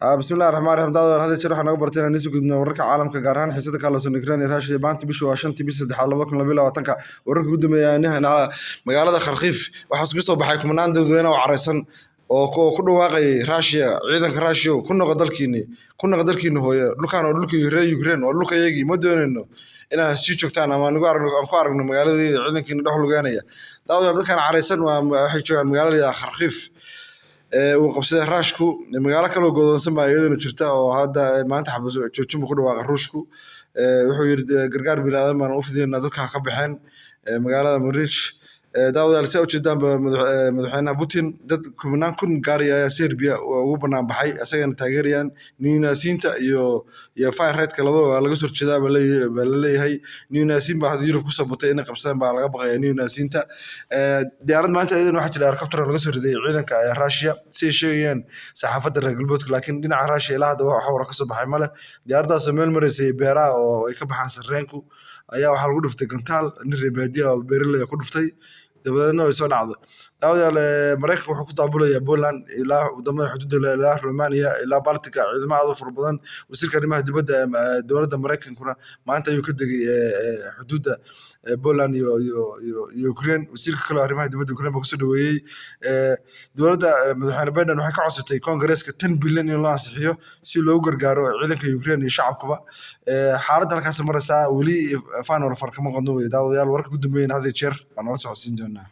بسم الله الرحمن الرحيم داود هذا شرح أنا قبرت أنا نسوق إنه ورك عالم كجارهان حسيت كارلوس نكراني راشي بانت بيشو عشان تبي سد حلا بكون لبلا وطنك ورك قدام يعني هنا مقالة خرخيف وحس قصة بحيكم من عند ذوينا وعرسان وكل واقعي راشيا عيدا كراشيو كنا قدر كيني هو لو لوكي ري يوكرين ولوكا يجي مدن إنه أنا سيتشوك تانا ما نقارن إنه مقالة دي عيدا كيني روح لقانية داود هذا كان عرسان وحيشوا مقالة خرخيف وقبسده raashku magaalo kale oo go'doonsan baa iyaduna jirta oo hadda maanta xabas joojin ku dhawaaqa ruushku wuxuu yiri gargaar bilaadan baan u fidinaa dadka ka baxeen magaalada Murich daawadayaal si ujeedaan madaxweynaha Putin dad kumanaan kun gaari ayaa Serbia ugu banaan baxay asagana taageerayaan ninaasiinta iyo fire rate labadaba laga soo jeedaa baa leeyahay ninaasiin baa hadda Yurub ku sabatay in qabsadaan baa laga baqayaa ninaasiinta diyaarad maanta iyaduna waxa jira helicopter laga soo riday ciidanka Russia si sheegayaan saxaafadda reer galbeedka laakiin dhinaca Russia ilaa hadda waxa war ka soo baxay male diyaaradaas meel mareysay beeraha oo ay ka baxaan sarreenku ayaa waxa lagu dhuftay gantaal nin reer baadiya oo beeraley ku dhuftay dabadeedna way soo dhacday daawadayaal Mareykanka wuxuu ku daabulayaa Poland ilaa wadamada xuduudda ilaa Romania ilaa Baltica ciidamada aad u fara badan wasiirka arrimaha dibadda dowladda Mareykankuna maanta ayuu ka degay xuduudda Poland iyo Ukraine wasiirka kale arrimaha dibadda Ukraine baa ku soo dhaweeyay dowladda madaxweyne Biden waxay ka codsatay Congress-ka 10 bilyan in loo ansixiyo si loogu gargaaro ciidanka Ukraine iyo shacabkaba xaaladda halkaas maraysa wali faan war farkama qodno daawadayaal warka ugu dambeeyay hadda jeer aan la socodsiin doonaa